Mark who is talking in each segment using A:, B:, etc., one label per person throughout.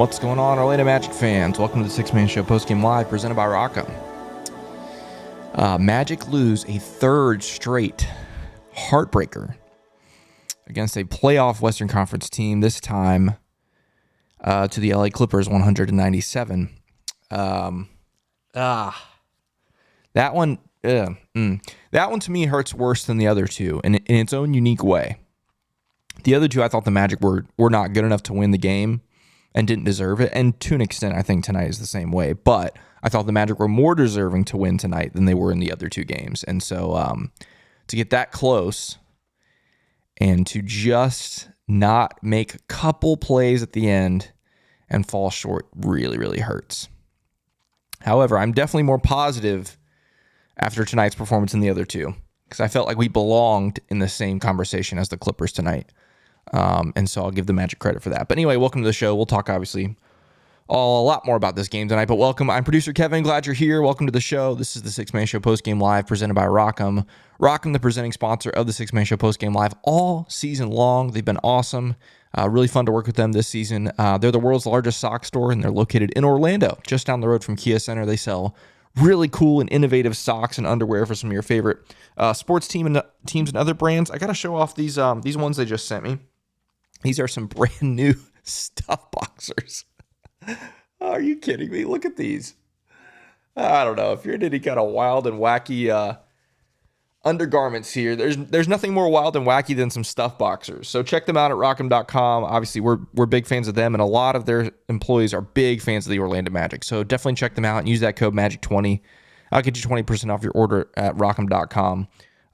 A: What's going on, Orlando Magic fans? Welcome to the Six Man Show Postgame Live, presented by Rockham. Magic lose a third straight heartbreaker against a playoff Western Conference team, this time to the LA Clippers, 197. That one to me hurts worse than the other two in its own unique way. The other two, I thought the Magic were not good enough to win the game and didn't deserve it. And to an extent, I think tonight is the same way. But I thought the Magic were more deserving to win tonight than they were in the other two games. And so to get that close and to just not make a couple plays at the end and fall short really, really hurts. However, I'm definitely more positive after tonight's performance than the other two, because I felt like we belonged in the same conversation as the Clippers tonight. And so I'll give the Magic credit for that. But anyway, welcome to the show. We'll talk, obviously, a lot more about this game tonight. But welcome. I'm producer Kevin. Glad you're here. Welcome to the show. This is the Six Man Show Postgame Live, presented by Rockham. Rockham, the presenting sponsor of the Six Man Show Postgame Live all season long. They've been awesome. Really fun to work with them this season. They're the world's largest sock store, and they're located in Orlando, just down the road from Kia Center. They sell really cool and innovative socks and underwear for some of your favorite sports teams and other brands. I got to show off these ones they just sent me. These are some brand new stuff boxers. Are you kidding me? Look at these. I don't know. If you're in any kind of wild and wacky undergarments here, there's nothing more wild and wacky than some stuff boxers. So check them out at rockham.com. Obviously, we're big fans of them, and a lot of their employees are big fans of the Orlando Magic. So definitely check them out and use that code MAGIC20. I'll get you 20% off your order at rockham.com.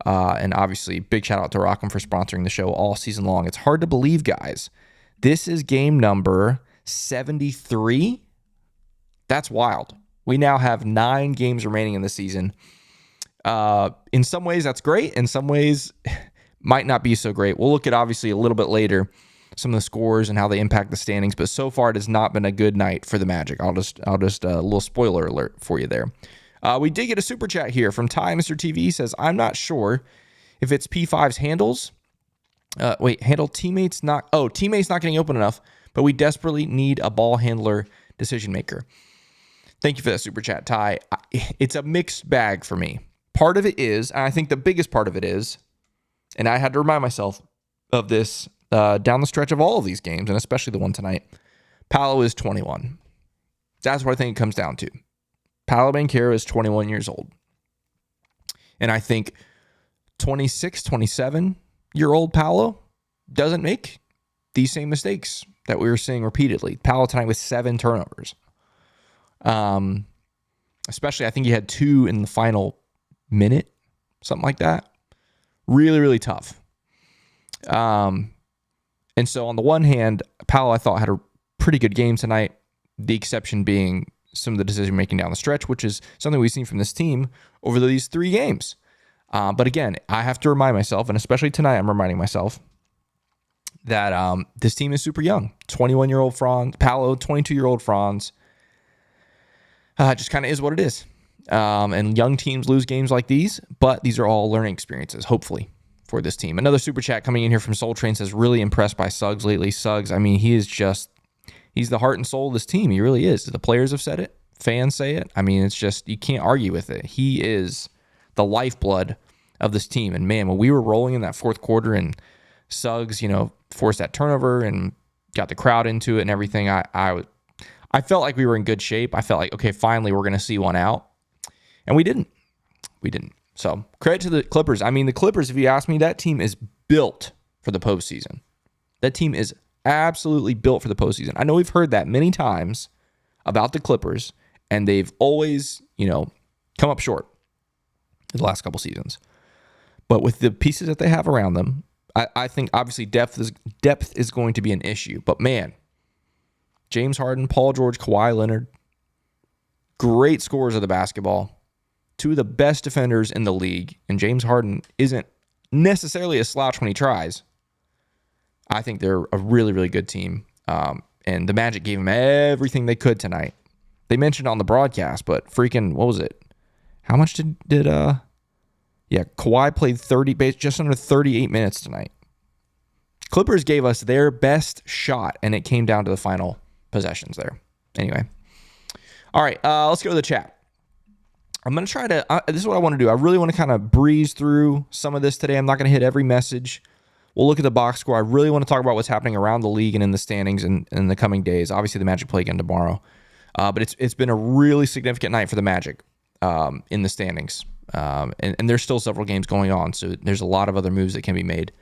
A: And obviously, big shout out to Rockham for sponsoring the show all season long. It's hard to believe, guys. This is game number 73. That's wild. We now have 9 games remaining in the season. In some ways, that's great. In some ways, might not be so great. We'll look at, obviously, a little bit later, some of the scores and how they impact the standings. But so far, it has not been a good night for the Magic. I'll just a little spoiler alert for you there. We did get a super chat here from Ty Mr. TV. Says, I'm not sure if it's P5's handles. Teammates not getting open enough, but we desperately need a ball handler decision maker. Thank you for that super chat, Ty. It's a mixed bag for me. Part of it is, and I think the biggest part of it is, and I had to remind myself of this down the stretch of all of these games, and especially the one tonight, Paolo is 21. That's what I think it comes down to. Paolo Banchero is 21 years old. And I think 26, 27-year-old Paolo doesn't make these same mistakes that we were seeing repeatedly. Paolo tonight with 7 turnovers. Especially, I think he had 2 in the final minute, something like that. Really, really tough. And so on the one hand, Paolo, I thought, had a pretty good game tonight. The exception being some of the decision making down the stretch, which is something we've seen from this team over these 3 games. But again, I have to remind myself, and especially tonight, I'm reminding myself that this team is super young. 21-year-old Franz, Paolo, 22-year-old Franz. Just kind of is what it is. And young teams lose games like these, but these are all learning experiences, hopefully, for this team. Another super chat coming in here from Soul Train says, really impressed by Suggs lately. Suggs, I mean, he's the heart and soul of this team. He really is. The players have said it. Fans say it. I mean, it's just, you can't argue with it. He is the lifeblood of this team. And man, when we were rolling in that fourth quarter and Suggs, forced that turnover and got the crowd into it and everything, I felt like we were in good shape. I felt like, okay, finally we're going to see one out. And we didn't. So credit to the Clippers. I mean, the Clippers, if you ask me, that team is built for the postseason. That team is absolutely built for the postseason. I know we've heard that many times about the Clippers, and they've always, come up short in the last couple seasons. But with the pieces that they have around them, I think obviously depth is going to be an issue. But man, James Harden, Paul George, Kawhi Leonard, great scorers of the basketball, 2 of the best defenders in the league, and James Harden isn't necessarily a slouch when he tries. I think they're a really, really good team. And the Magic gave them everything they could tonight. They mentioned on the broadcast, but freaking, what was it? How much did Kawhi played just under 38 minutes tonight. Clippers gave us their best shot, and it came down to the final possessions there. Anyway. All right, let's go to the chat. I'm going to try to, this is what I want to do. I really want to kind of breeze through some of this today. I'm not going to hit every message. We'll look at the box score. I really want to talk about what's happening around the league and in the standings in the coming days. Obviously, the Magic play again tomorrow. But it's been a really significant night for the Magic in the standings. And there's still several games going on, so there's a lot of other moves that can be made.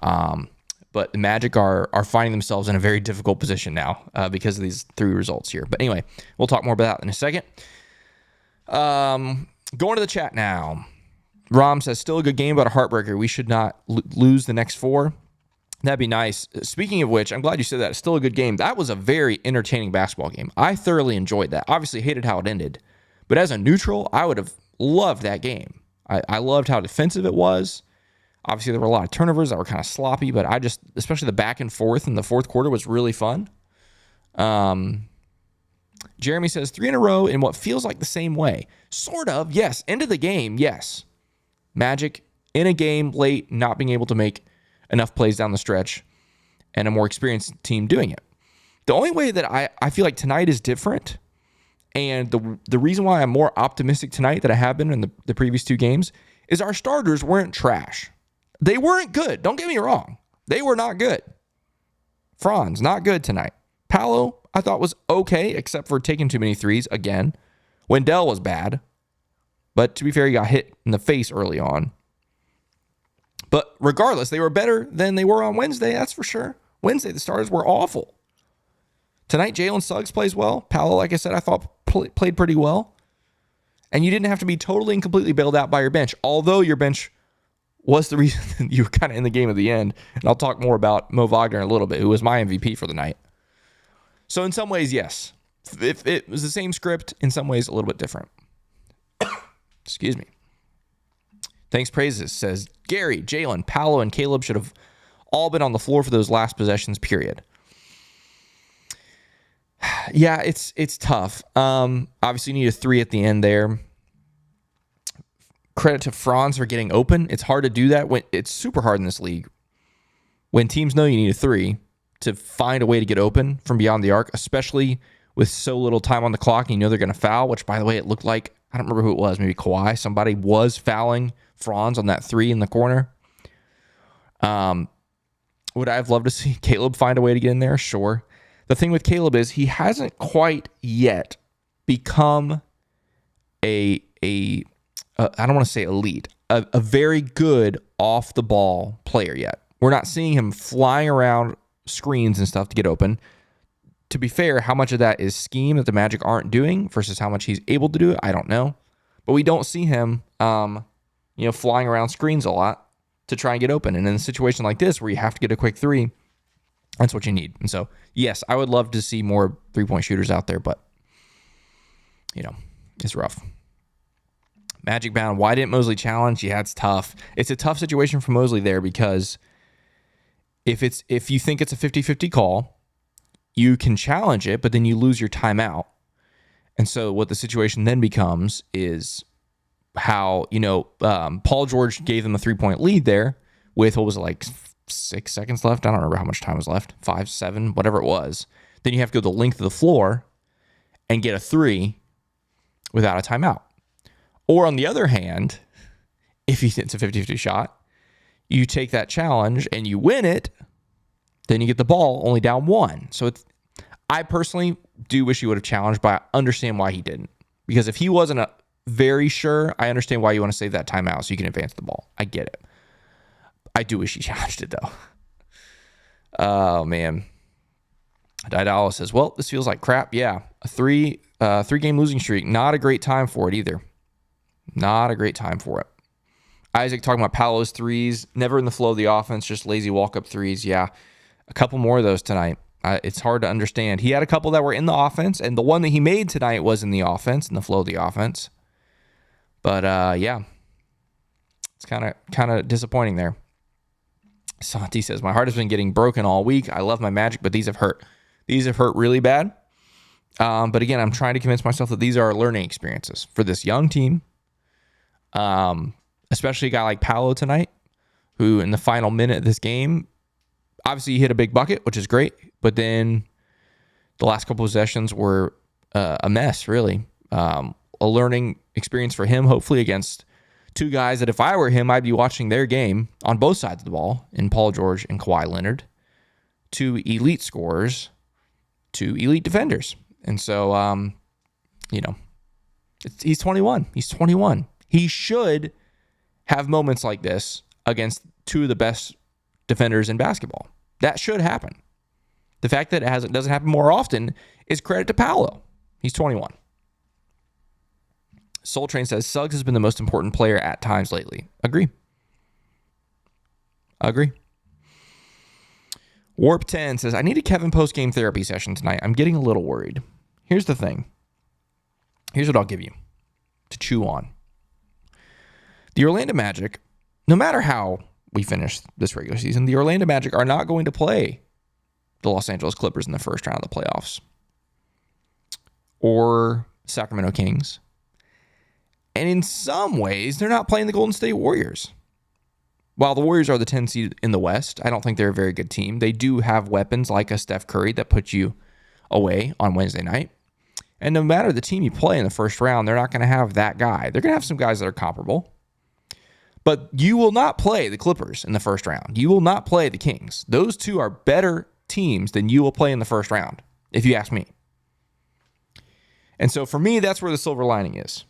A: But the Magic are finding themselves in a very difficult position now because of these 3 results here. But anyway, we'll talk more about that in a second. Going to the chat now. Rom says, still a good game, but a heartbreaker. We should not lose the next 4. That'd be nice. Speaking of which, I'm glad you said that. It's still a good game. That was a very entertaining basketball game. I thoroughly enjoyed that. Obviously hated how it ended. But as a neutral, I would have loved that game. I loved how defensive it was. Obviously, there were a lot of turnovers that were kind of sloppy, but especially the back and forth in the fourth quarter was really fun. Jeremy says 3 in a row in what feels like the same way. Sort of, yes. End of the game, yes. Magic in a game late, not being able to make enough plays down the stretch, and a more experienced team doing it. The only way that I feel like tonight is different, and the reason why I'm more optimistic tonight than I have been in the previous 2 games, is our starters weren't trash. They weren't good. Don't get me wrong. They were not good. Franz, not good tonight. Paolo, I thought was okay, except for taking too many threes again. Wendell was bad. But to be fair, he got hit in the face early on. But regardless, they were better than they were on Wednesday, that's for sure. Wednesday, the starters were awful. Tonight, Jalen Suggs plays well. Paolo, like I said, I thought played pretty well. And you didn't have to be totally and completely bailed out by your bench, although your bench was the reason you were kind of in the game at the end. And I'll talk more about Mo Wagner in a little bit, who was my MVP for the night. So in some ways, yes. If it was the same script, in some ways, a little bit different. Excuse me. Thanks Praises says, Gary, Jalen, Paolo, and Caleb should have all been on the floor for those last possessions, period. Yeah, it's tough. Obviously, you need a 3 at the end there. Credit to Franz for getting open. It's hard to do that. It's super hard in this league. When teams know you need a 3 to find a way to get open from beyond the arc, especially with so little time on the clock, and you know they're going to foul, which, by the way, it looked like, I don't remember who it was, maybe Kawhi. Somebody was fouling Franz on that 3 in the corner. Would I have loved to see Caleb find a way to get in there? Sure. The thing with Caleb is he hasn't quite yet become I don't want to say elite, a very good off-the-ball player yet. We're not seeing him flying around screens and stuff to get open. To be fair, how much of that is scheme that the Magic aren't doing versus how much he's able to do it, I don't know. But we don't see him, flying around screens a lot to try and get open. And in a situation like this where you have to get a quick 3, that's what you need. And so, yes, I would love to see more 3-point shooters out there, but, it's rough. Magic bound. Why didn't Mosley challenge? Yeah, it's tough. It's a tough situation for Mosley there because if you think it's a 50-50 call, you can challenge it, but then you lose your timeout. And so what the situation then becomes is how, Paul George gave them a 3-point lead there with, what was it, like 6 seconds left? I don't remember how much time was left. 5, 7, whatever it was. Then you have to go the length of the floor and get a 3 without a timeout. Or on the other hand, if it's a 50-50 shot, you take that challenge and you win it, then you get the ball only down 1. So I personally do wish he would have challenged, but I understand why he didn't. Because if he wasn't very sure, I understand why you want to save that timeout so you can advance the ball. I get it. I do wish he challenged it, though. Oh, man. Didala says, well, this feels like crap. Yeah, a 3-game losing streak. Not a great time for it either. Not a great time for it. Isaac talking about Paolo's 3s. Never in the flow of the offense, just lazy walk-up 3s. Yeah, a couple more of those tonight. It's hard to understand. He had a couple that were in the offense, and the one that he made tonight was in the offense, in the flow of the offense. But, yeah, it's kind of disappointing there. Santi says, my heart has been getting broken all week. I love my Magic, but these have hurt. These have hurt really bad. But, again, I'm trying to convince myself that these are learning experiences for this young team. Especially a guy like Paolo tonight, who in the final minute of this game, obviously he hit a big bucket, which is great, but then The last couple of possessions were a mess, really. A learning experience for him, hopefully, against two guys that if I were him, I'd be watching their game on both sides of the ball in Paul George and Kawhi Leonard. Two elite scorers, two elite defenders. And so, he's 21. He's 21. He should have moments like this against two of the best defenders in basketball. That should happen. The fact that it doesn't happen more often is credit to Paolo. He's 21. Soul Train says, Suggs has been the most important player at times lately. Agree. Warp 10 says, I need a Kevin post-game therapy session tonight. I'm getting a little worried. Here's the thing. Here's what I'll give you to chew on. The Orlando Magic, no matter how we finish this regular season, the Orlando Magic are not going to play the Los Angeles Clippers in the first round of the playoffs or Sacramento Kings. And in some ways, they're not playing the Golden State Warriors. While the Warriors are the 10 seed in the West, I don't think they're a very good team. They do have weapons like a Steph Curry that puts you away on Wednesday night. And no matter the team you play in the first round, they're not going to have that guy. They're going to have some guys that are comparable. But you will not play the Clippers in the first round. You will not play the Kings. Those two are better teams than you will play in the first round, if you ask me. And so for me, that's where the silver lining is.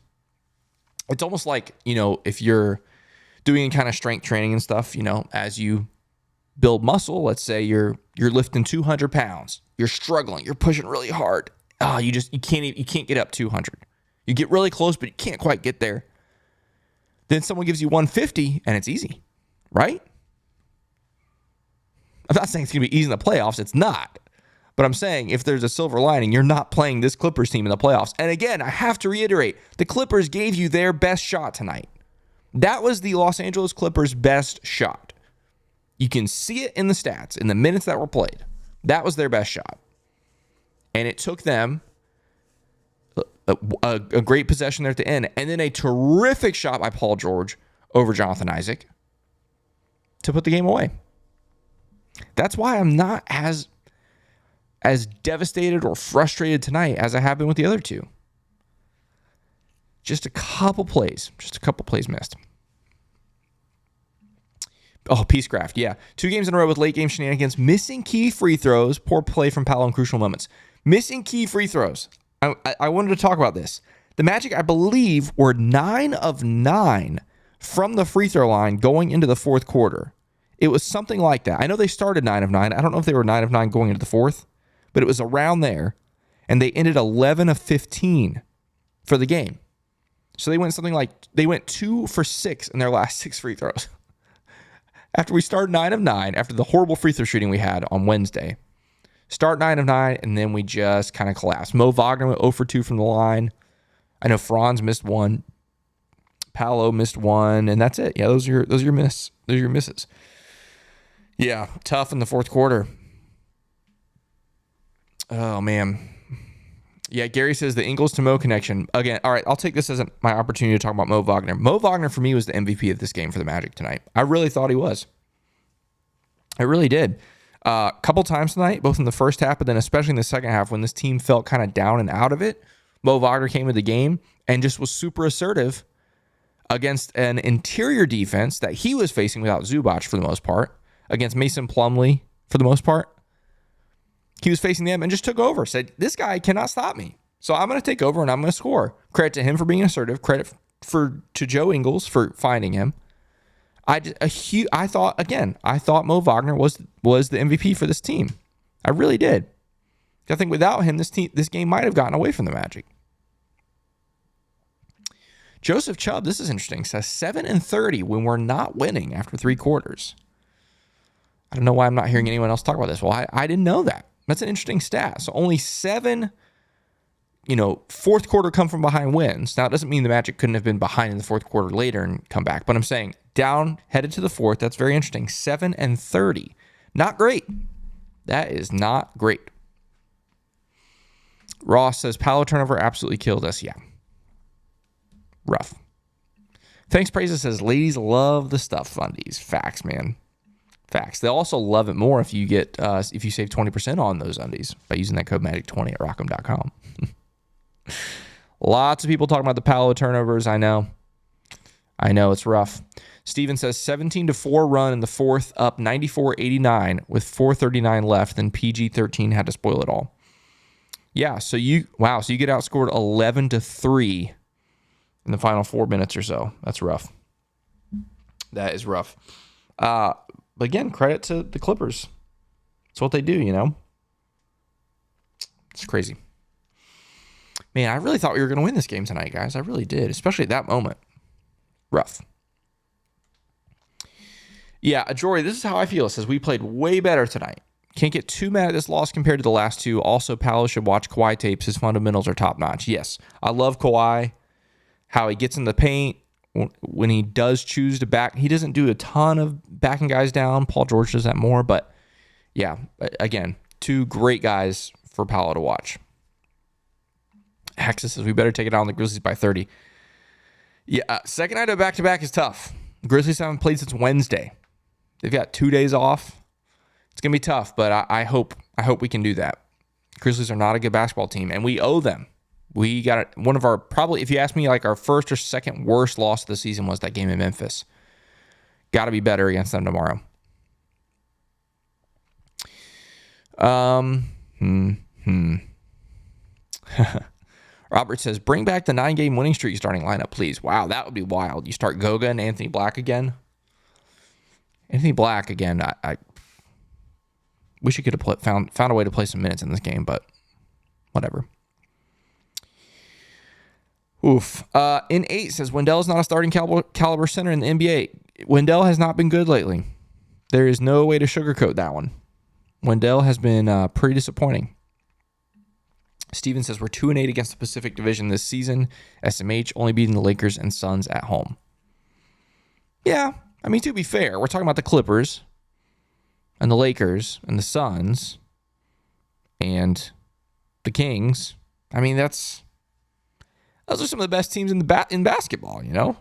A: It's almost like, if you're doing kind of strength training and stuff, as you build muscle, let's say you're lifting 200 pounds, you're struggling, you're pushing really hard. You can't get up 200. You get really close, but you can't quite get there. Then someone gives you 150 and it's easy, right? I'm not saying it's going to be easy in the playoffs. It's not. But I'm saying if there's a silver lining, you're not playing this Clippers team in the playoffs. And again, I have to reiterate, the Clippers gave you their best shot tonight. That was the Los Angeles Clippers' best shot. You can see it in the stats, in the minutes that were played. That was their best shot. And it took them a great possession there at the end, and then a terrific shot by Paul George over Jonathan Isaac to put the game away. That's why I'm not as devastated or frustrated tonight as I have been with the other two. Just a couple plays missed. Oh, Peacecraft, yeah. 2 games in a row with late game shenanigans, missing key free throws, poor play from Paolo in crucial moments. Missing key free throws. I wanted to talk about this. The Magic, I believe, were 9 of 9 from the free throw line going into the fourth quarter. It was something like that. I know they started 9 of 9. I don't know if they were 9 of 9 going into the fourth, but it was around there. And they ended 11 of 15 for the game. So they went 2 for 6 in their last 6 free throws. After we started 9 of 9, after the horrible free throw shooting we had on Wednesday, start 9 of 9, and then we just kind of collapsed. Mo Wagner went 0 for 2 from the line. I know Franz missed 1. Paolo missed 1, and that's it. Yeah, those are your misses. Yeah, tough in the fourth quarter. Oh, man. Yeah, Gary says the Ingles to Mo connection. Again, all right, I'll take this as my opportunity to talk about Mo Wagner. Mo Wagner, for me, was the MVP of this game for the Magic tonight. I really thought he was. I really did. A couple times tonight, both in the first half, but then especially in the second half when this team felt kind of down and out of it, Mo Wagner came into the game and just was super assertive against an interior defense that he was facing without Zubac for the most part, against Mason Plumlee for the most part. He was facing them and just took over, said, this guy cannot stop me. So I'm going to take over and I'm going to score. Credit to him for being assertive. Credit to Joe Ingles for finding him. I thought Mo Wagner was the MVP for this team. I really did. I think without him, this game might have gotten away from the Magic. Joseph Chubb, this is interesting, says 7-30 when we're not winning after 3 quarters. I don't know why I'm not hearing anyone else talk about this. Well, I didn't know that. That's an interesting stat. So only 7, fourth quarter come from behind wins. Now, it doesn't mean the Magic couldn't have been behind in the fourth quarter later and come back. But I'm saying down, headed to the fourth. That's very interesting. 7-30. Not great. That is not great. Ross says, Paolo turnover absolutely killed us. Yeah. Rough. Thanks, Praises says, ladies love the stuff fundies. Facts, man. Facts. They'll also love it more if you get if you save 20% on those undies by using that code Magic20 at rock'em.com. Lots of people talking about the Paolo turnovers. I know it's rough. Steven says 17-4 run in the fourth, up 94-89 with 4:39 left. Then PG-13 had to spoil it all. Yeah, so you get outscored 11-3 in the final 4 minutes or so. That's rough. That is rough. But again, credit to the Clippers. It's what they do, you know. It's crazy. Man, I really thought we were going to win this game tonight, guys. I really did, especially at that moment. Rough. Yeah, Jory, this is how I feel. It says we played way better tonight. Can't get too mad at this loss compared to the last two. Also, Paolo should watch Kawhi tapes. His fundamentals are top-notch. Yes, I love Kawhi, how he gets in the paint. When he does choose to back, he doesn't do a ton of backing guys down. Paul George does that more. But, yeah, again, two great guys for Paolo to watch. Axis says we better take it on the Grizzlies by 30. Yeah, second night of back-to-back is tough. Grizzlies haven't played since Wednesday. They've got 2 days off. It's going to be tough, but I hope we can do that. Grizzlies are not a good basketball team, and we owe them. We got one of our, probably, if you ask me, like our first or second worst loss of the season was that game in Memphis. Got to be better against them tomorrow. Robert says, bring back the 9-game winning streak starting lineup, please. Wow, that would be wild. You start Goga and Anthony Black again. Anthony Black again. I wish he could have found a way to play some minutes in this game, but whatever. Oof. In 8 says, Wendell's not a starting caliber center in the NBA. Wendell has not been good lately. There is no way to sugarcoat that one. Wendell has been pretty disappointing. Steven says we're 2-8 against the Pacific Division this season. SMH only beating the Lakers and Suns at home. Yeah, I mean, to be fair, we're talking about the Clippers and the Lakers and the Suns and the Kings. I mean, those are some of the best teams in basketball, you know?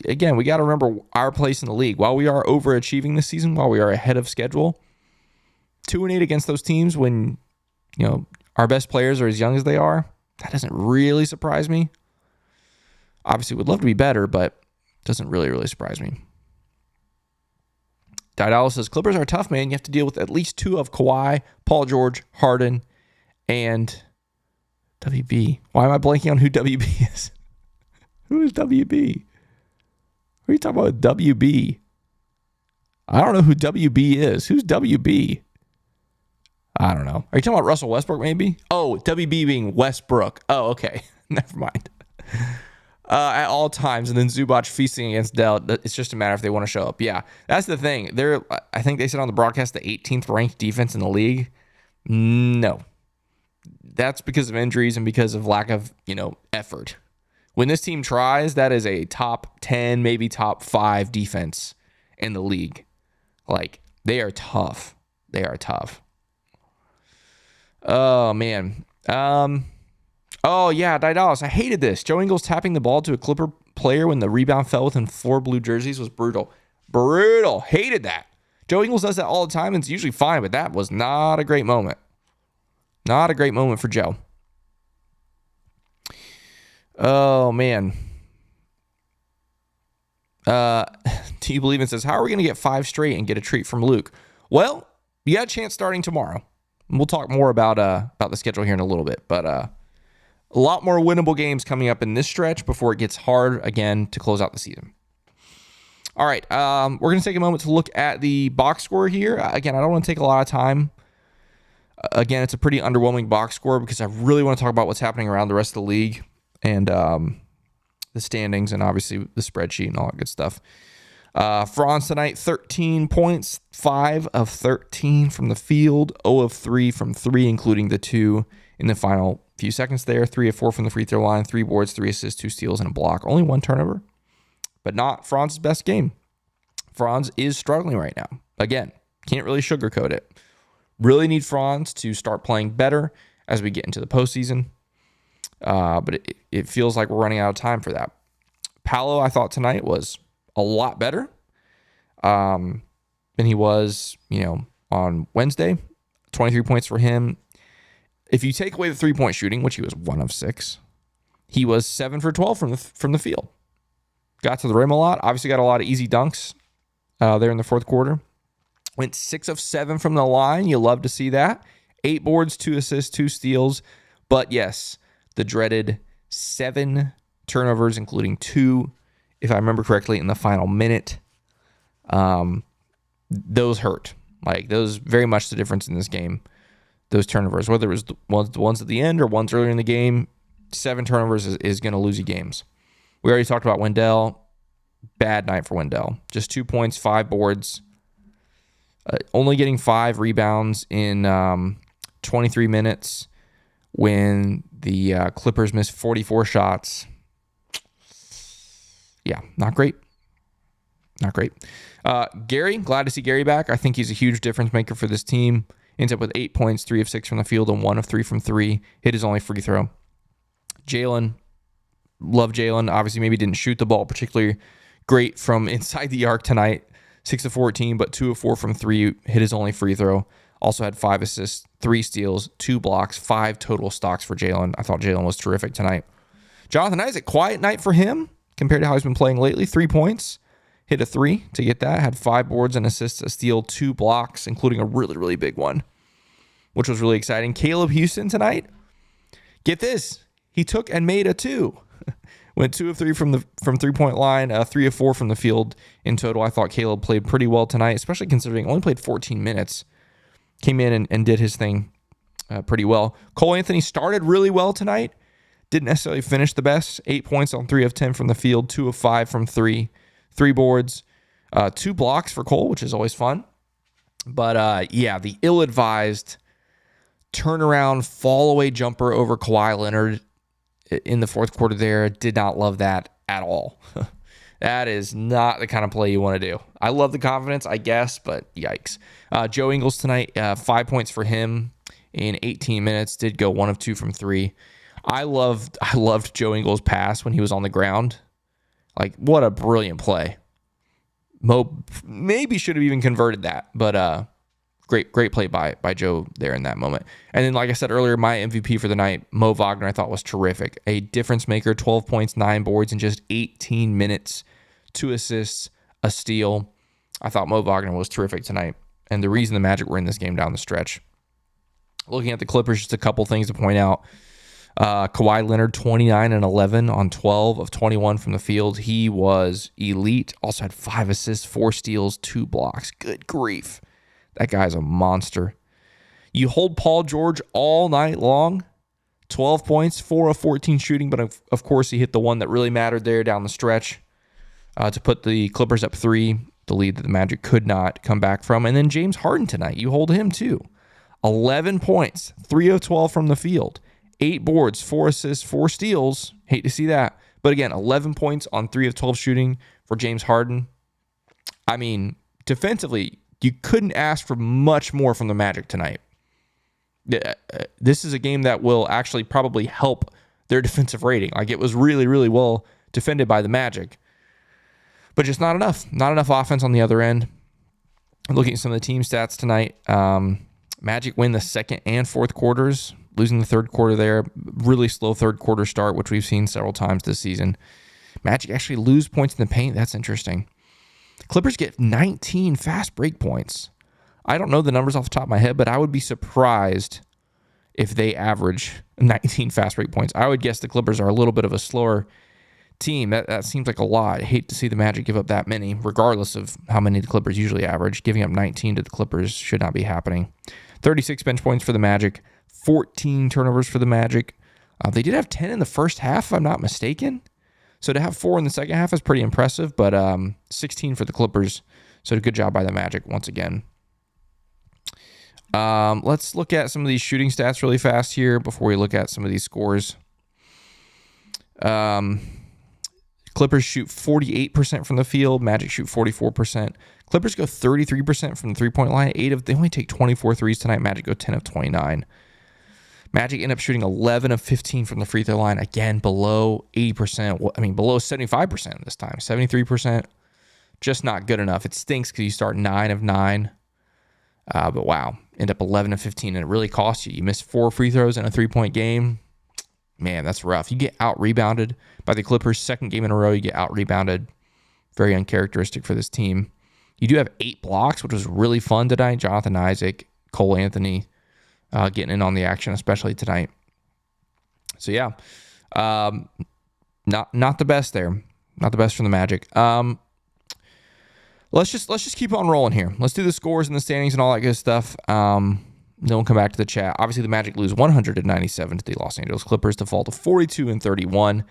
A: Again, we got to remember our place in the league. While we are overachieving this season, while we are ahead of schedule, 2-8 against those teams when, you know, our best players are as young as they are, that doesn't really surprise me. Obviously, would love to be better, but doesn't really surprise me. Didal says, Clippers are tough, man. You have to deal with at least 2 of Kawhi, Paul George, Harden, and WB. Why am I blanking on who WB is? Who is WB? Who are you talking about, WB? I don't know who WB is. Who's WB? I don't know. Are you talking about Russell Westbrook, maybe? Oh, WB being Westbrook. Oh, okay. Never mind. At all times, and then Zubac feasting against Dell. It's just a matter if they want to show up. Yeah, that's the thing. I think they said on the broadcast the 18th ranked defense in the league. No. That's because of injuries and because of lack of, effort. When this team tries, that is a top 10, maybe top 5 defense in the league. Like, they are tough. They are tough. Oh, man. Oh, yeah, Didalis. I hated this. Joe Ingles tapping the ball to a Clipper player when the rebound fell within 4 blue jerseys was brutal. Brutal. Hated that. Joe Ingles does that all the time, and it's usually fine, but that was not a great moment. Not a great moment for Joe. Oh, man. Do you believe it says, how are we going to get 5 straight and get a treat from Luke? Well, you got a chance starting tomorrow. We'll talk more about the schedule here in a little bit, but a lot more winnable games coming up in this stretch before it gets hard again to close out the season. All right, we're going to take a moment to look at the box score here. Again, I don't want to take a lot of time. Again, it's a pretty underwhelming box score because I really want to talk about what's happening around the rest of the league and the standings and obviously the spreadsheet and all that good stuff. Franz tonight, 13 points, 5 of 13 from the field, 0 of 3 from 3, including the 2 in the final few seconds there, 3 of 4 from the free throw line, 3 boards, 3 assists, 2 steals, and a block. Only 1 turnover, but not Franz's best game. Franz is struggling right now. Again, can't really sugarcoat it. Really need Franz to start playing better as we get into the postseason. But it feels like we're running out of time for that. Paolo, I thought tonight was a lot better. than he was, on Wednesday. 23 points for him. If you take away the 3-point shooting, which he was 1 of 6, he was 7 for 12 from the field. Got to the rim a lot. Obviously got a lot of easy dunks there in the fourth quarter. Went 6 of 7 from the line. You love to see that. 8 boards, 2 assists, 2 steals. But yes, the dreaded 7 turnovers, including 2, if I remember correctly, in the final minute. Those hurt. Like, those very much the difference in this game. Those turnovers, whether it was the ones at the end or ones earlier in the game, 7 turnovers is going to lose you games. We already talked about Wendell. Bad night for Wendell. Just 2 points, 5 boards. Only getting 5 rebounds in 23 minutes when the Clippers missed 44 shots. Yeah, not great. Not great. Gary, glad to see Gary back. I think he's a huge difference maker for this team. Ends up with 8 points, 3 of 6 from the field, and 1 of 3 from 3. Hit his only free throw. Jalen, love Jalen. Obviously, maybe didn't shoot the ball particularly great from inside the arc tonight. 6 of 14, but 2 of 4 from 3. Hit his only free throw. Also had 5 assists, 3 steals, 2 blocks, 5 total stocks for Jalen. I thought Jalen was terrific tonight. Jonathan Isaac, quiet night for him compared to how he's been playing lately. 3 points. Hit a 3 to get that. Had 5 boards and assists, a steal, 2 blocks, including a really, really big one, which was really exciting. Caleb Houston tonight. Get this. He took and made a 2. Went 2 of 3 from 3-point line, 3 of 4 from the field in total. I thought Caleb played pretty well tonight, especially considering only played 14 minutes. Came in and did his thing pretty well. Cole Anthony started really well tonight. Didn't necessarily finish the best. 8 points on 3 of 10 from the field, 2 of 5 from 3. 3 boards, 2 blocks for Cole, which is always fun. But the ill-advised turnaround fall-away jumper over Kawhi Leonard in the fourth quarter there, did not love that at all. That is not the kind of play you want to do. I love the confidence, I guess, but yikes. Joe Ingles tonight, 5 points for him in 18 minutes. Did go 1 of 2 from 3. I loved Joe Ingles' pass when he was on the ground. Like, what a brilliant play. Mo maybe should have even converted that, but great play by Joe there in that moment. And then, like I said earlier, my MVP for the night, Mo Wagner, I thought was terrific. A difference maker, 12 points, 9 boards in just 18 minutes, 2 assists, a steal. I thought Mo Wagner was terrific tonight, and the reason the Magic were in this game down the stretch. Looking at the Clippers, just a couple things to point out. Kawhi Leonard, 29 and 11 on 12 of 21 from the field. He was elite. Also had 5 assists, 4 steals, 2 blocks. Good grief. That guy's a monster. You hold Paul George all night long. 12 points, 4 of 14 shooting, but of course he hit the one that really mattered there down the stretch to put the Clippers up 3, the lead that the Magic could not come back from. And then James Harden tonight, you hold him too. 11 points, 3 of 12 from the field. 8 boards, 4 assists, 4 steals. Hate to see that. But again, 11 points on 3 of 12 shooting for James Harden. I mean, defensively, you couldn't ask for much more from the Magic tonight. This is a game that will actually probably help their defensive rating. Like, it was really, really well defended by the Magic. But just not enough. Not enough offense on the other end. Looking at some of the team stats tonight, Magic win the second and fourth quarters. Losing the third quarter there. Really slow third quarter start, which we've seen several times this season. Magic actually lose points in the paint. That's interesting. Clippers get 19 fast break points. I don't know the numbers off the top of my head, but I would be surprised if they average 19 fast break points. I would guess the Clippers are a little bit of a slower team. That seems like a lot. I hate to see the Magic give up that many, regardless of how many the Clippers usually average. Giving up 19 to the Clippers should not be happening. 36 bench points for the Magic. 14 turnovers for the Magic. They did have 10 in the first half, if I'm not mistaken. So to have 4 in the second half is pretty impressive, but 16 for the Clippers. So a good job by the Magic once again. Let's look at some of these shooting stats really fast here before we look at some of these scores. Clippers shoot 48% from the field. Magic shoot 44%. Clippers go 33% from the three-point line. They only take 24 threes tonight. Magic go 10 of 29. Magic end up shooting 11 of 15 from the free throw line. Again, below 80%. I mean, below 75% this time. 73%. Just not good enough. It stinks because you start 9 of 9. But wow, end up 11 of 15, and it really costs you. You miss 4 free throws in a 3-point game. Man, that's rough. You get out-rebounded by the Clippers. Second game in a row, you get out-rebounded. Very uncharacteristic for this team. You do have 8 blocks, which was really fun tonight. Jonathan Isaac, Cole Anthony getting in on the action, especially tonight. So, yeah, not the best there. Not the best from the Magic. Let's just keep on rolling here. Let's do the scores and the standings and all that good stuff. Then we'll come back to the chat. Obviously, the Magic lose 197 to the Los Angeles Clippers to fall to 42-31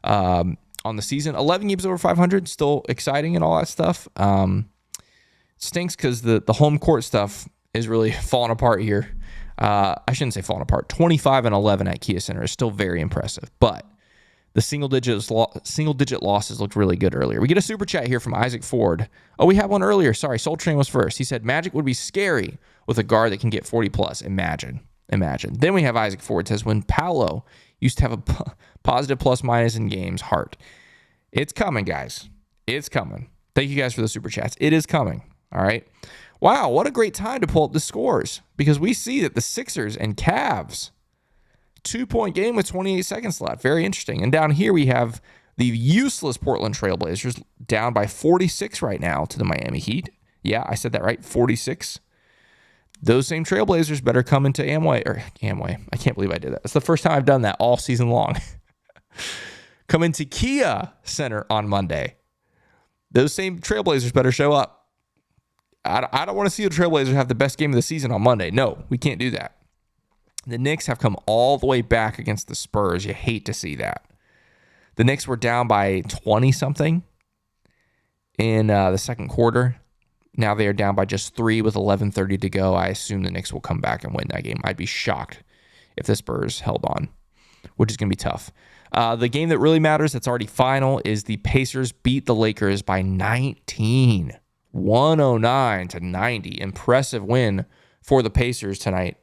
A: on the season. 11 games over 500, still exciting and all that stuff. Stinks because the home court stuff is really falling apart here. I shouldn't say falling apart. 25-11 at Kia Center is still very impressive, but the single-digit losses looked really good earlier. We get a super chat here from Isaac Ford. Oh, we had one earlier. Sorry, Soul Train was first. He said, Magic would be scary with a guard that can get 40-plus. Imagine. Then we have Isaac Ford says, when Paolo used to have a positive plus-minus in games, heart. It's coming, guys. It's coming. Thank you guys for the super chats. It is coming. All right. Wow, what a great time to pull up the scores, because we see that the Sixers and Cavs, 2-point game with 28 seconds left. Very interesting. And down here we have the useless Portland Trailblazers down by 46 right now to the Miami Heat. Yeah, I said that right, 46. Those same Trailblazers better come into Amway. I can't believe I did that. It's the first time I've done that all season long. Come into Kia Center on Monday. Those same Trailblazers better show up. I don't want to see the Trailblazers have the best game of the season on Monday. No, we can't do that. The Knicks have come all the way back against the Spurs. You hate to see that. The Knicks were down by 20-something in the second quarter. Now they are down by just 3 with 11:30 to go. I assume the Knicks will come back and win that game. I'd be shocked if the Spurs held on, which is going to be tough. The game that really matters, that's already final, is the Pacers beat the Lakers by 19, 109-90. Impressive win for the Pacers tonight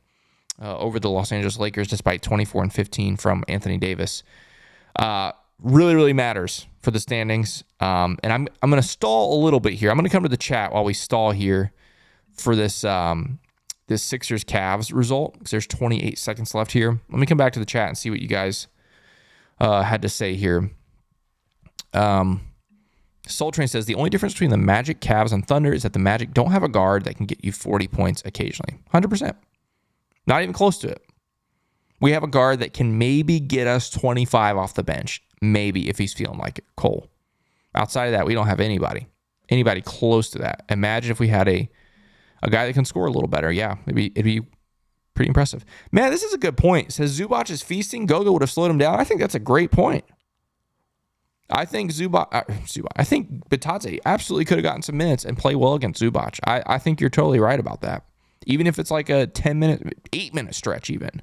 A: over the Los Angeles Lakers, despite 24 and 15 from Anthony Davis. Really, really matters for the standings. And I'm going to stall a little bit here. I'm going to come to the chat while we stall here for this this Sixers-Cavs result, because there's 28 seconds left here. Let me come back to the chat and see what you guys had to say here. Soul Train says, the only difference between the Magic, Cavs, and Thunder is that the Magic don't have a guard that can get you 40 points occasionally. 100%. Not even close to it. We have a guard that can maybe get us 25 off the bench. Maybe, if he's feeling like it. Cole. Outside of that, we don't have anybody close to that. Imagine if we had a guy that can score a little better. Yeah, it'd be pretty impressive. Man, this is a good point. It says Zubac is feasting. Goga would have slowed him down. I think that's a great point. I think I think Bitadze absolutely could have gotten some minutes and play well against Zubac. I think you're totally right about that. Even if it's like a 10-minute, 8-minute stretch even.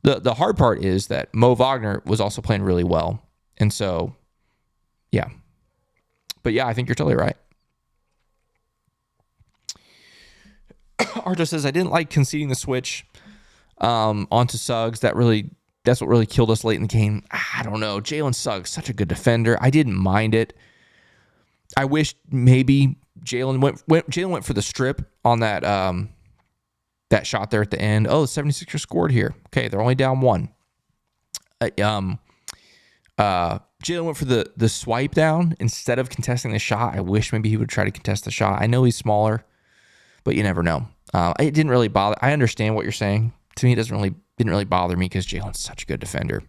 A: The hard part is that Mo Wagner was also playing really well. And so, yeah. But yeah, I think you're totally right. Arto says, I didn't like conceding the switch onto Suggs. That's what really killed us late in the game. I don't know. Jalen Suggs, such a good defender. I didn't mind it. I wish maybe Jalen went for the strip on that that shot there at the end. Oh, the 76ers scored here. Okay, they're only down 1. Jalen went for the swipe down instead of contesting the shot. I wish maybe he would try to contest the shot. I know he's smaller, but you never know. It didn't really bother. I understand what you're saying. To me, it didn't really bother me because Jalen's such a good defender.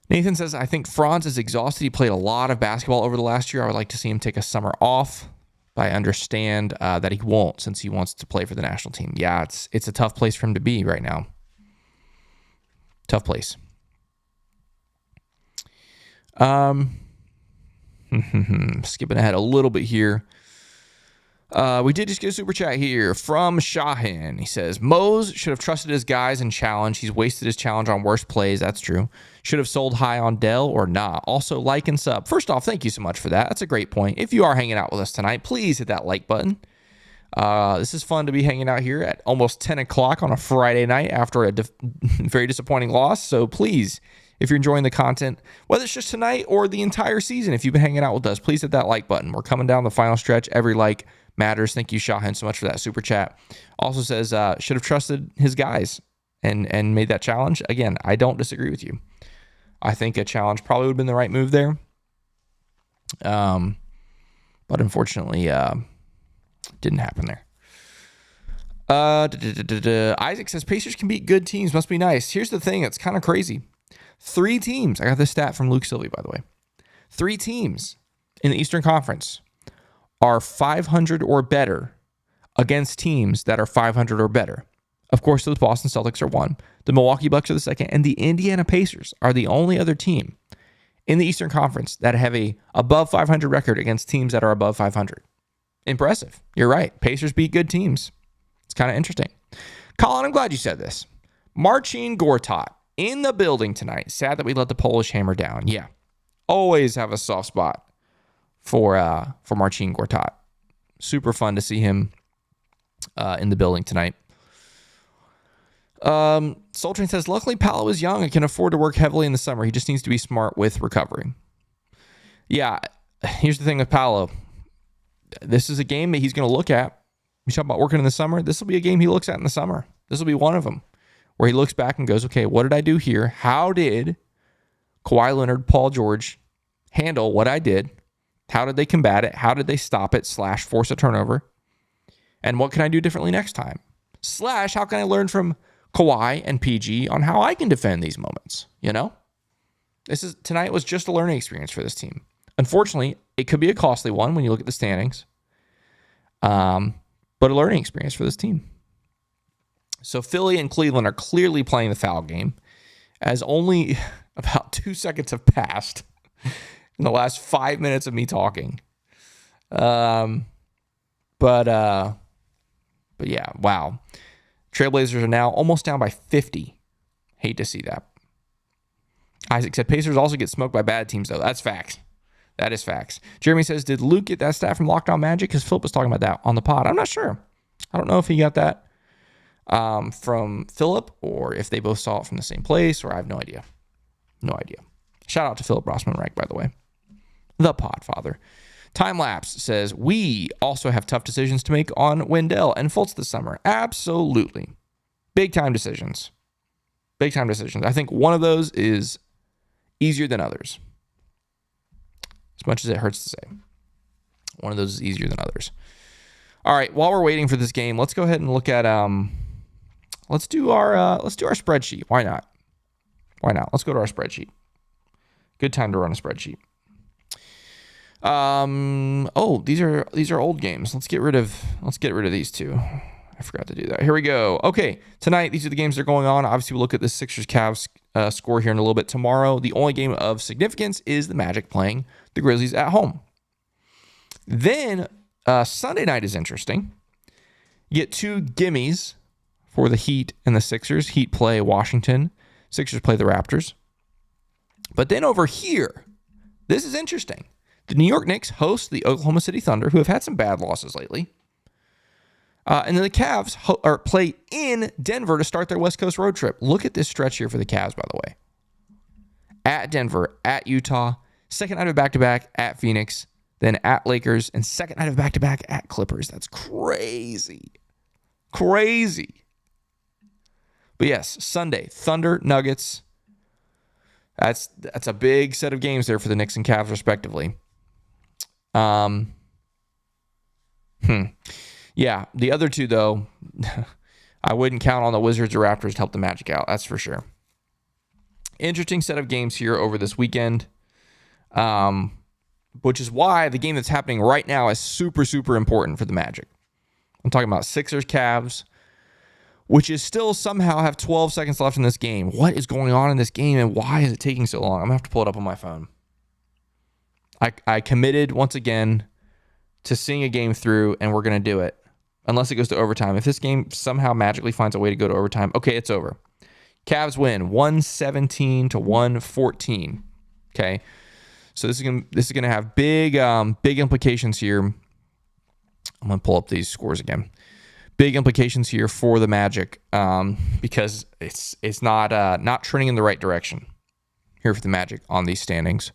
A: Nathan says, I think Franz is exhausted. He played a lot of basketball over the last year. I would like to see him take a summer off. But I understand that he won't, since he wants to play for the national team. Yeah, it's a tough place for him to be right now. Tough place. Skipping ahead a little bit here. We did just get a super chat here from Shahin. He says, Mose should have trusted his guys and challenge. He's wasted his challenge on worse plays. That's true. Should have sold high on Dell or not. Also, like and sub. First off, thank you so much for that. That's a great point. If you are hanging out with us tonight, please hit that like button. This is fun to be hanging out here at almost 10 o'clock on a Friday night after a very disappointing loss. So please, If you're enjoying the content, whether it's just tonight or the entire season, if you've been hanging out with us, please hit that like button. We're coming down the final stretch. Every like matters. Thank you, Shahan, so much for that super chat. Also says, should have trusted his guys and made that challenge. Again, I don't disagree with you. I think a challenge probably would have been the right move there. But unfortunately, didn't happen there. Isaac says Pacers can beat good teams. Must be nice. Here's the thing. It's kind of crazy. 3 teams. I got this stat from Luke Sylvie, by the way. 3 teams in the Eastern Conference are 500 or better against teams that are 500 or better. Of course, those Boston Celtics are 1. The Milwaukee Bucks are the 2nd. And the Indiana Pacers are the only other team in the Eastern Conference that have a above 500 record against teams that are above 500. Impressive. You're right. Pacers beat good teams. It's kind of interesting. Colin, I'm glad you said this. Marcin Gortat in the building tonight. Sad that we let the Polish hammer down. Yeah. Always have a soft spot for Marcin Gortat. Super fun to see him in the building tonight. Soul Train says, luckily Paolo is young and can afford to work heavily in the summer. He just needs to be smart with recovery. Yeah, here's the thing with Paolo. This is a game that he's going to look at. You talk about working in the summer. This will be a game he looks at in the summer. This will be one of them where he looks back and goes, okay, what did I do here? How did Kawhi Leonard, Paul George handle what I did? How did they combat it? How did they stop it / force a turnover? And what can I do differently next time? / how can I learn from Kawhi and PG on how I can defend these moments? You know, tonight was just a learning experience for this team. Unfortunately, it could be a costly one when you look at the standings, but a learning experience for this team. So Philly and Cleveland are clearly playing the foul game, as only about 2 seconds have passed in the last 5 minutes of me talking. But yeah, wow. Trailblazers are now almost down by 50. Hate to see that. Isaac said Pacers also get smoked by bad teams, though. That's facts. That is facts. Jeremy says, did Luke get that stat from Lockdown Magic? Because Philip was talking about that on the pod. I'm not sure. I don't know if he got that from Philip or if they both saw it from the same place, or I have no idea. No idea. Shout out to Philip Rossman-Reich, by the way. The Podfather. Timelapse says, we also have tough decisions to make on Wendell and Fultz this summer. Absolutely. Big time decisions. Big time decisions. I think one of those is easier than others. As much as it hurts to say. One of those is easier than others. All right, while we're waiting for this game, let's go ahead and look at let's do our spreadsheet. Why not? Why not? Let's go to our spreadsheet. Good time to run a spreadsheet. These are old games. Let's get rid of these two. I forgot to do that. Here we go. Okay, tonight these are the games that are going on. Obviously, we'll look at the Sixers Cavs score here in a little bit. Tomorrow, the only game of significance is the Magic playing the Grizzlies at home. Then Sunday night is interesting. You get 2 gimmies for the Heat and the Sixers. Heat play Washington. Sixers play the Raptors. But then over here, this is interesting. The New York Knicks host the Oklahoma City Thunder, who have had some bad losses lately. And then the Cavs play in Denver to start their West Coast road trip. Look at this stretch here for the Cavs, by the way. At Denver, at Utah, second night of back-to-back at Phoenix, then at Lakers, and second night of back-to-back at Clippers. That's crazy. Crazy. But yes, Sunday, Thunder, Nuggets. That's a big set of games there for the Knicks and Cavs, respectively. Yeah, the other two, though, I wouldn't count on the Wizards or Raptors to help the Magic out. That's for sure. Interesting set of games here over this weekend, which is why the game that's happening right now is super, super important for the Magic. I'm talking about Sixers Cavs, which is still somehow have 12 seconds left in this game. What is going on in this game, and why is it taking so long? I'm going to have to pull it up on my phone. I committed once again to seeing a game through, and we're going to do it. Unless it goes to overtime. If this game somehow magically finds a way to go to overtime, okay, it's over. Cavs win 117-114. Okay, so this is gonna have big implications here. I'm gonna pull up these scores again. Big implications here for the Magic because it's not trending in the right direction. here for the Magic on these standings.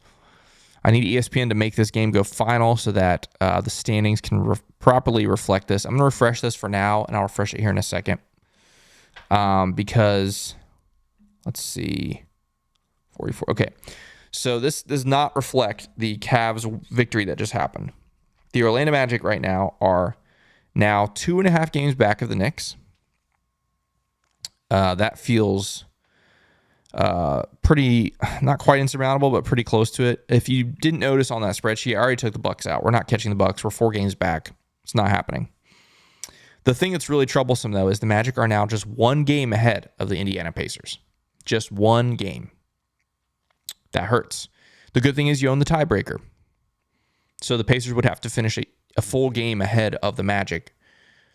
A: I need ESPN to make this game go final so that the standings can properly reflect this. I'm going to refresh this for now, and I'll refresh it here in a second. Because, let's see, 44. Okay, so this does not reflect the Cavs victory that just happened. The Orlando Magic right now are now 2.5 games back of the Knicks. That feels pretty, not quite insurmountable, but pretty close to it. If you didn't notice on that spreadsheet, I already took the Bucks out. We're not catching the Bucks. We're 4 games back. It's not happening. The thing that's really troublesome, though, is the Magic are now just 1 game ahead of the Indiana Pacers. Just 1 game. That hurts. The good thing is you own the tiebreaker. So the Pacers would have to finish a full game ahead of the Magic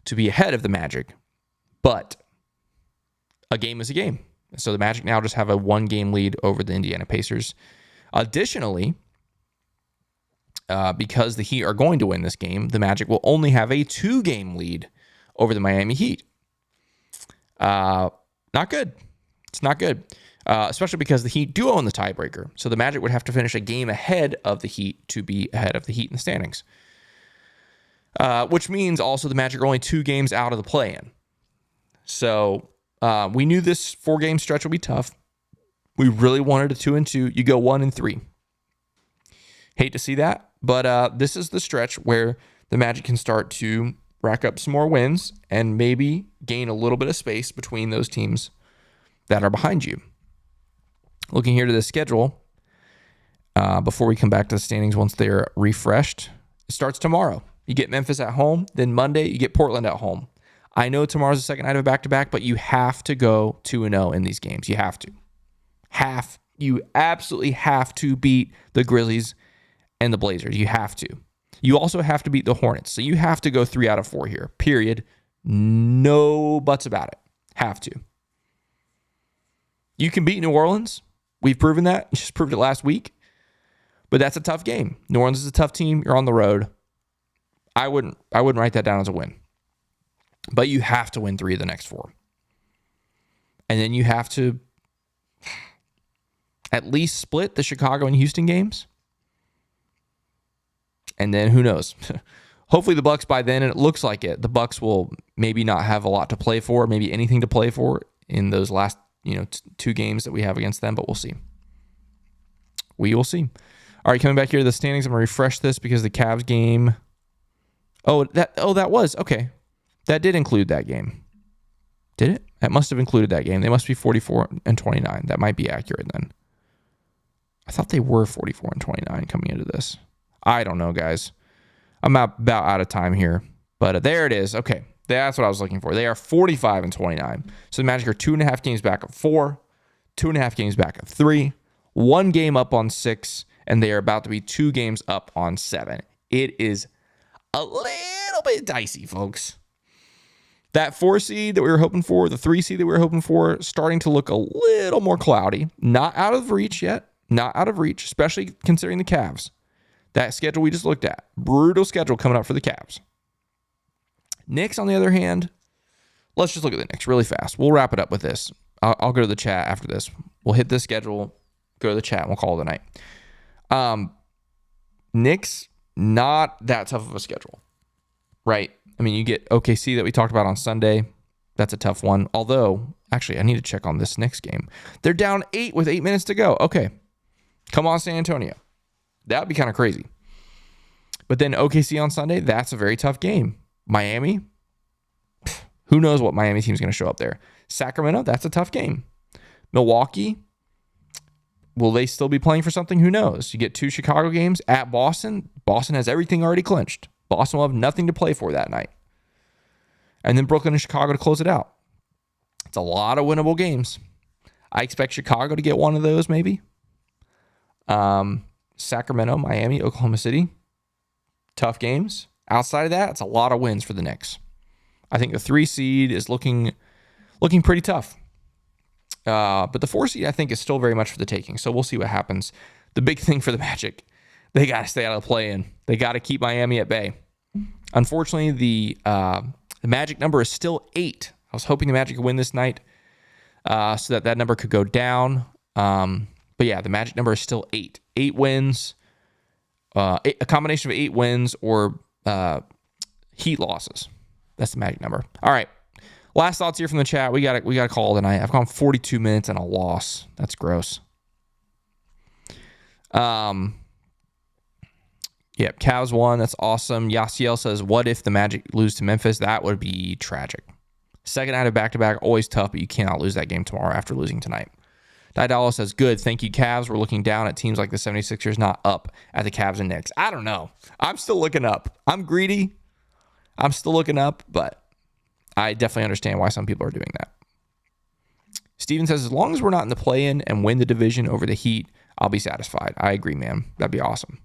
A: to be ahead of the Magic. But a game is a game. So the Magic now just have a 1-game lead over the Indiana Pacers. Additionally, because the Heat are going to win this game, the Magic will only have a 2-game lead over the Miami Heat. Not good. It's not good. Especially because the Heat do own the tiebreaker. So the Magic would have to finish a game ahead of the Heat to be ahead of the Heat in the standings. Which means also the Magic are only 2 games out of the play-in. So we knew this 4-game stretch would be tough. We really wanted a 2-2. You go 1-3. Hate to see that, but this is the stretch where the Magic can start to rack up some more wins and maybe gain a little bit of space between those teams that are behind you. Looking here to the schedule, before we come back to the standings once they're refreshed, it starts tomorrow. You get Memphis at home, then Monday you get Portland at home. I know tomorrow's the second night of a back-to-back, but you have to go 2-0 in these games. You have to. You absolutely have to beat the Grizzlies and the Blazers. You have to. You also have to beat the Hornets. So you have to go 3 out of 4 here. Period. No buts about it. Have to. You can beat New Orleans. We've proven that. Just proved it last week. But that's a tough game. New Orleans is a tough team. You're on the road. I wouldn't write that down as a win. But you have to win 3 of the next 4. And then you have to at least split the Chicago and Houston games. And then who knows? Hopefully the Bucks by then, and it looks like it, the Bucks will maybe not have a lot to play for, maybe anything to play for in those last 2 games that we have against them, but we'll see. We will see. All right, coming back here to the standings, I'm going to refresh this because the Cavs game. That was. Okay. That did include that game. Did it? That must have included that game. They must be 44-29. That might be accurate then. I thought they were 44-29 coming into this. I don't know, guys. I'm about out of time here. But there it is. Okay. That's what I was looking for. They are 45-29. So the Magic are 2.5 games back of 4, 2.5 games back of 3, 1 game up on 6, and they are about to be 2 games up on 7. It is a little bit dicey, folks. That 4 seed that we were hoping for, the 3 seed that we were hoping for, starting to look a little more cloudy. Not out of reach yet. Not out of reach, especially considering the Cavs. That schedule we just looked at. Brutal schedule coming up for the Cavs. Knicks, on the other hand, let's just look at the Knicks really fast. We'll wrap it up with this. I'll go to the chat after this. We'll hit this schedule, go to the chat, and we'll call it a night. Knicks, not that tough of a schedule, right? I mean, you get OKC that we talked about on Sunday. That's a tough one. Although, actually, I need to check on this Knicks game. They're down 8 with 8 minutes to go. Okay. Come on, San Antonio. That would be kind of crazy. But then OKC on Sunday, that's a very tough game. Miami, who knows what Miami team is going to show up there. Sacramento, that's a tough game. Milwaukee, will they still be playing for something? Who knows? You get 2 Chicago games at Boston. Boston has everything already clinched. Boston will have nothing to play for that night. And then Brooklyn and Chicago to close it out. It's a lot of winnable games. I expect Chicago to get one of those maybe. Sacramento, Miami, Oklahoma City. Tough games. Outside of that, it's a lot of wins for the Knicks. I think the 3 seed is looking pretty tough. But the 4 seed, I think, is still very much for the taking. So we'll see what happens. The big thing for the Magic, they got to stay out of the play-in. They got to keep Miami at bay. Unfortunately, the Magic number is still 8. I was hoping the Magic could win this night so that number could go down. But yeah, the magic number is still 8. 8 wins, a combination of 8 wins or Heat losses. That's the magic number. All right. Last thoughts here from the chat. We got to call tonight. I've gone 42 minutes and a loss. That's gross. Yeah, Cavs won. That's awesome. Yasiel says, what if the Magic lose to Memphis? That would be tragic. Second night of back-to-back, always tough, but you cannot lose that game tomorrow after losing tonight. Didalo says, good. Thank you, Cavs. We're looking down at teams like the 76ers, not up at the Cavs and Knicks. I don't know. I'm still looking up. I'm greedy. I'm still looking up, but I definitely understand why some people are doing that. Steven says, as long as we're not in the play-in and win the division over the Heat, I'll be satisfied. I agree, man. That'd be awesome.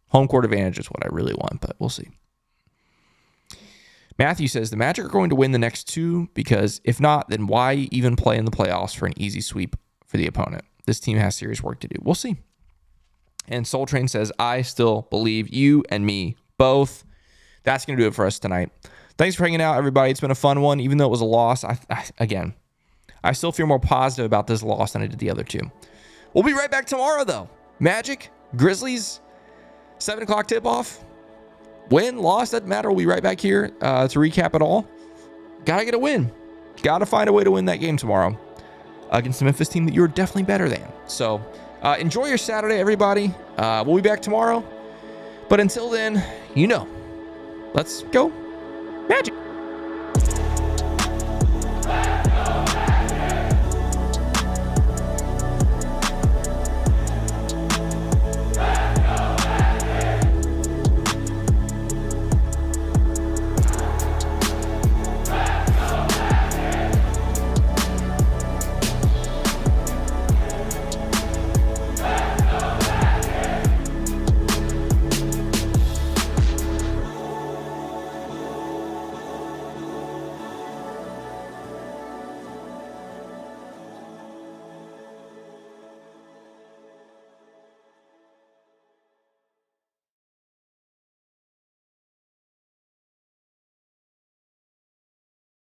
A: Home court advantage is what I really want, but we'll see. Matthew says, the Magic are going to win the next 2 because if not, then why even play in the playoffs for an easy sweep for the opponent? This team has serious work to do. We'll see. And Soul Train says, I still believe you and me both. That's going to do it for us tonight. Thanks for hanging out, everybody. It's been a fun one, even though it was a loss. I still feel more positive about this loss than I did the other 2. We'll be right back tomorrow, though. Magic, Grizzlies, 7 o'clock tip-off. Win, loss, doesn't matter. We'll be right back here to recap it all. Got to get a win. Got to find a way to win that game tomorrow against the Memphis team that you're definitely better than. So enjoy your Saturday, everybody. We'll be back tomorrow. But until then, let's go Magic.